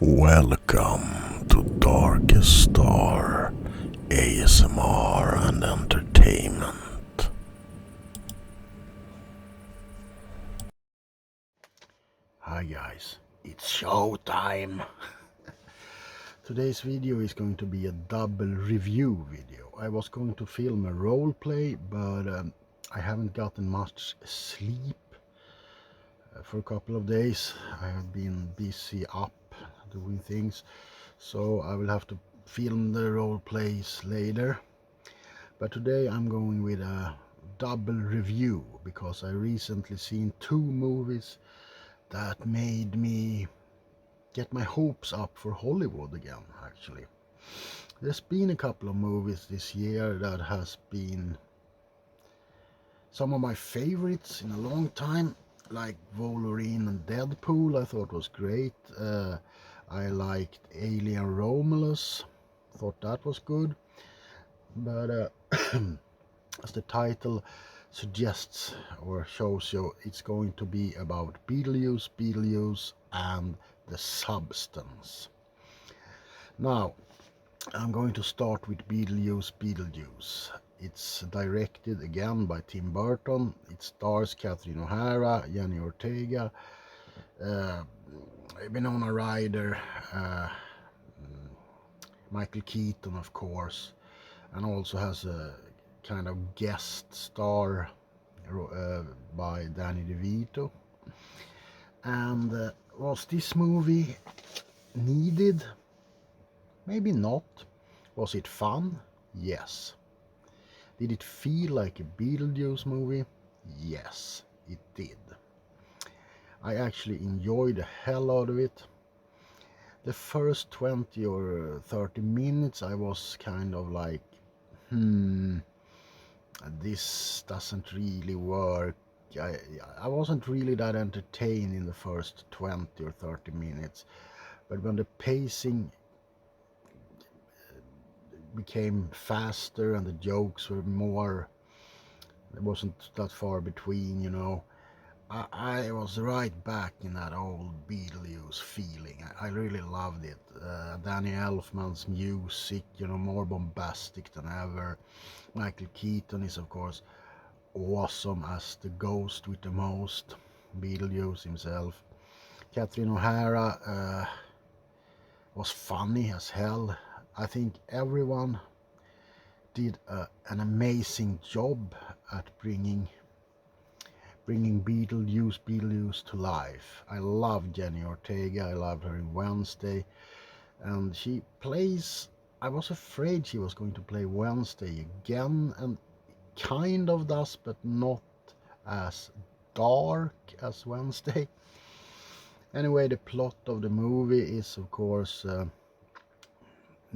Welcome to Darkest Star ASMR and Entertainment. Hi guys, it's showtime! Today's video is going to be a double review video. I was going to film a roleplay, but I haven't gotten much sleep for a couple of days. I have been busy up doing things, so I will have to film the role plays later. But today I'm going with a double review because I recently seen two movies that made me get my hopes up for Hollywood again. Actually, there's been a couple of movies this year that has been some of my favorites in a long time, like Wolverine and Deadpool. I thought was great. I liked Alien Romulus, thought that was good, but as the title suggests or shows you, it's going to be about Beetlejuice and the Substance. Now, I'm going to start with Beetlejuice. It's directed again by Tim Burton. It stars Catherine O'Hara, Jenny Ortega, Winona Ryder, Michael Keaton, of course, and also has a kind of guest star by Danny DeVito. And was this movie needed? Maybe not. Was it fun? Yes. Did it feel like a Beetlejuice movie? Yes, it did. I actually enjoyed the hell out of it. The first 20 or 30 minutes I was kind of like, this doesn't really work. I wasn't really that entertained in the first 20 or 30 minutes, but when the pacing became faster and the jokes were more, there wasn't that far between, you know, I was right back in that old Beetlejuice feeling. I really loved it. Danny Elfman's music, you know, more bombastic than ever. Michael Keaton is of course awesome as the ghost with the most, Beetlejuice himself. Catherine O'Hara was funny as hell. I think everyone did an amazing job at bringing Beetlejuice to life. I love Jenny Ortega. I loved her in Wednesday, and she plays, I was afraid she was going to play Wednesday again, and kind of does, but not as dark as Wednesday. Anyway, the plot of the movie is, of course,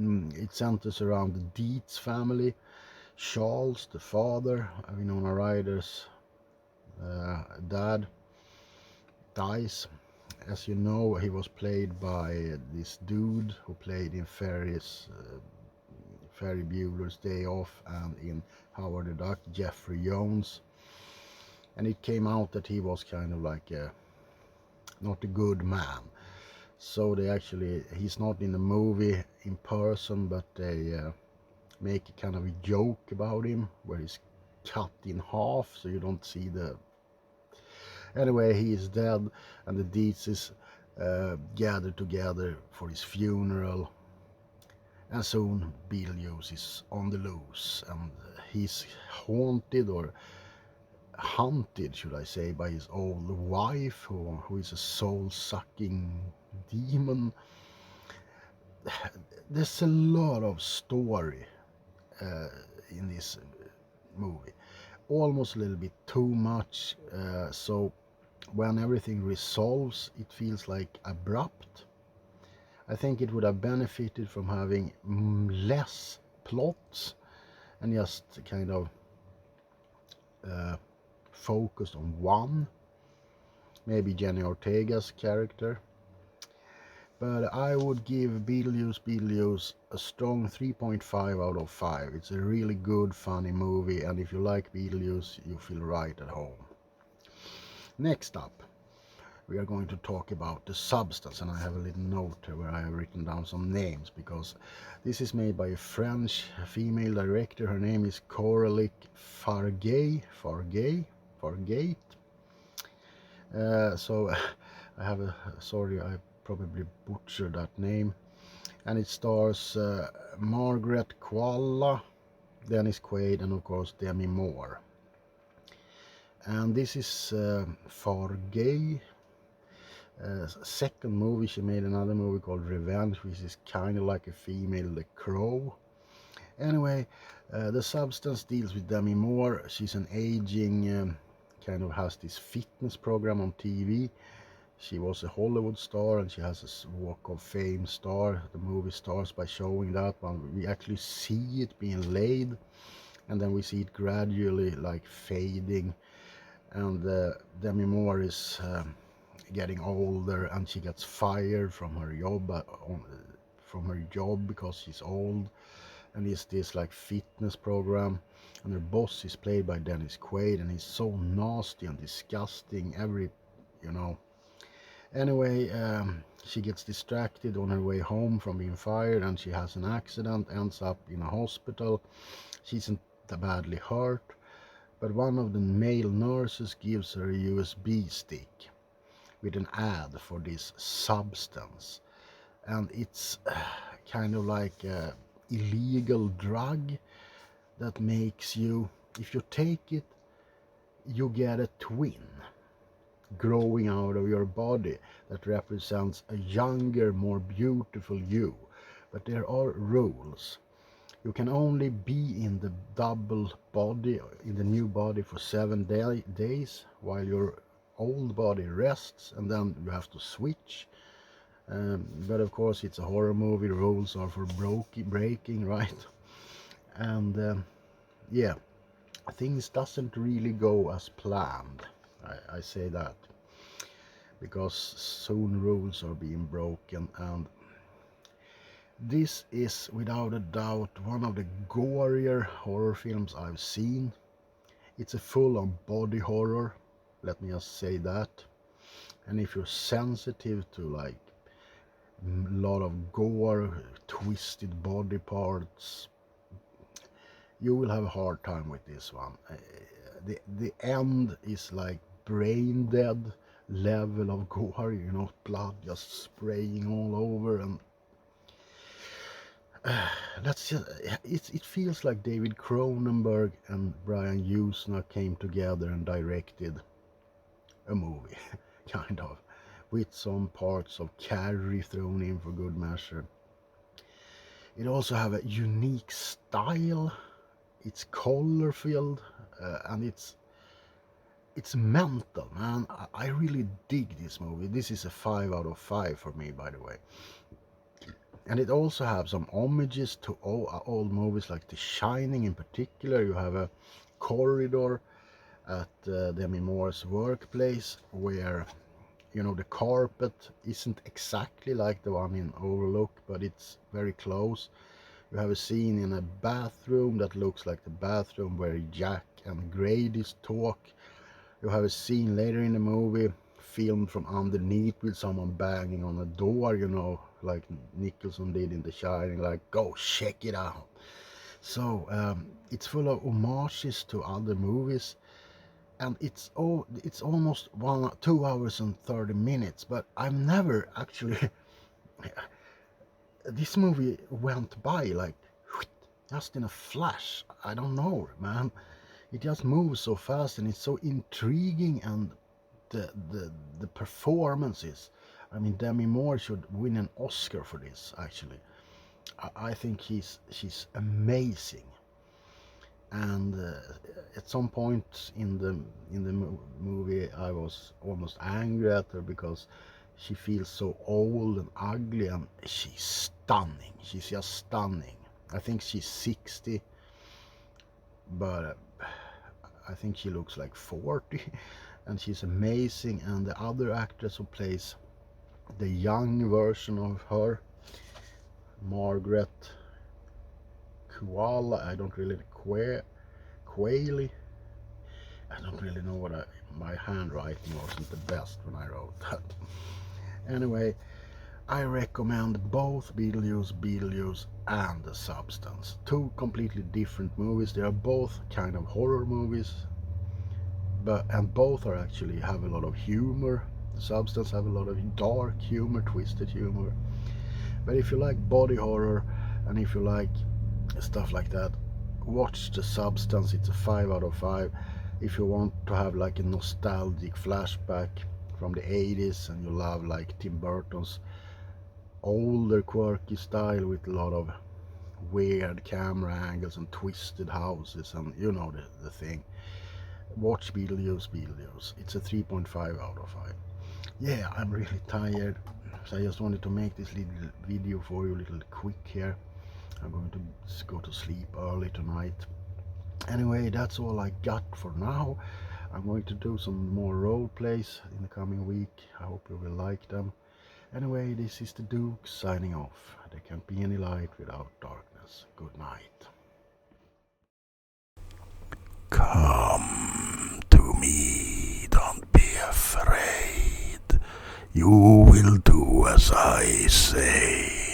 it centers around the Dietz family. Charles, the father, Winona Ryder's dad, dies. As you know, he was played by this dude who played in Ferry Bueller's Day Off and in Howard the Duck, Jeffrey Jones. And it came out that he was kind of like not a good man. So he's not in the movie in person, but they make a kind of a joke about him where he's cut in half, so you don't see the... Anyway, he is dead, and the Dietzes gather together for his funeral, and soon Beetlejuice is on the loose, and he's haunted, or hunted should I say, by his old wife, who is a soul-sucking demon. There's a lot of story in this movie, almost a little bit too much, so when everything resolves it feels like abrupt. I think it would have benefited from having less plots and just kind of focused on one, maybe Jenny Ortega's character. But I would give Beetlejuice a strong 3.5 out of 5. It's a really good, funny movie, and if you like Beetlejuice, you feel right at home. Next up, we are going to talk about The Substance, and I have a little note here where I have written down some names, because this is made by a French female director. Her name is Coralie Fargate. So I have a, sorry, I probably butchered that name. And it stars Margaret Qualley, Dennis Quaid, and of course Demi Moore. And this is Fargate. Second movie. She made another movie called Revenge, which is kind of like a female The Crow. Anyway, The Substance deals with Demi Moore. She's an aging, kind of has this fitness program on TV. She was a Hollywood star, and she has a Walk of Fame star. The movie starts by showing that one. We actually see it being laid, and then we see it gradually like fading. And Demi Moore is getting older, and she gets fired from her job because she's old, and it's this like fitness program, and her boss is played by Dennis Quaid, and he's so nasty and disgusting, anyway. She gets distracted on her way home from being fired, and she has an accident, ends up in a hospital. She isn't badly hurt, but one of the male nurses gives her a USB stick with an ad for this substance, and it's kind of like a illegal drug that makes you, if you take it, you get a twin growing out of your body that represents a younger, more beautiful you. But there are rules. You can only be in the double body, in the new body, for 7 days while your old body rests, and then you have to switch. But of course it's a horror movie, rules are for breaking, right? And yeah, things doesn't really go as planned. I say that because soon rules are being broken, and this is without a doubt one of the gorier horror films I've seen. It's a full-on body horror, let me just say that. And if you're sensitive to like a lot of gore, twisted body parts, you will have a hard time with this one. The end is like brain dead level of gore, blood just spraying all over, and it feels like David Cronenberg and Brian Usna came together and directed a movie, kind of, with some parts of Carrie thrown in for good measure. It also have a unique style. It's color filled, and it's mental, man. I really dig this movie. This is a 5 out of 5 for me, by the way. And it also has some homages to old movies like The Shining in particular. You have a corridor at Demi Moore's workplace where, the carpet isn't exactly like the one in Overlook, but it's very close. You have a scene in a bathroom that looks like the bathroom where Jack and Grady's talk. You have a scene later in the movie filmed from underneath with someone banging on a door, like Nicholson did in The Shining, like, go check it out. So it's full of homages to other movies, and it's almost 2 hours and 30 minutes, but I've never actually this movie went by like just in a flash. I don't know, man. It just moves so fast, and it's so intriguing, and the performances. I mean, Demi Moore should win an Oscar for this. Actually, I think she's amazing. And at some point in the movie, I was almost angry at her because she feels so old and ugly, and she's stunning. She's just stunning. I think she's 60, but I think she looks like 40, and she's amazing. And the other actress who plays the young version of her, Margaret Qualley, I don't really know what My handwriting wasn't the best when I wrote that. Anyway, I recommend both Beetlejuice and The Substance. Two completely different movies. They are both kind of horror movies, and both are actually have a lot of humor. The Substance have a lot of dark humor, twisted humor. But if you like body horror and if you like stuff like that, watch The Substance. It's a 5 out of 5. If you want to have like a nostalgic flashback from the 80s and you love like Tim Burton's older quirky style with a lot of weird camera angles and twisted houses and you know the thing, watch Beetlejuice. It's a 3.5 out of 5. Yeah, I'm really tired, so I just wanted to make this little video for you, a little quick here. I'm going to go to sleep early tonight. Anyway, that's all I got for now. I'm going to do some more role plays in the coming week. I hope you will like them. Anyway, this is the Duke signing off. There can't be any light without darkness. Good night. Come to me, don't be afraid. You will do as I say.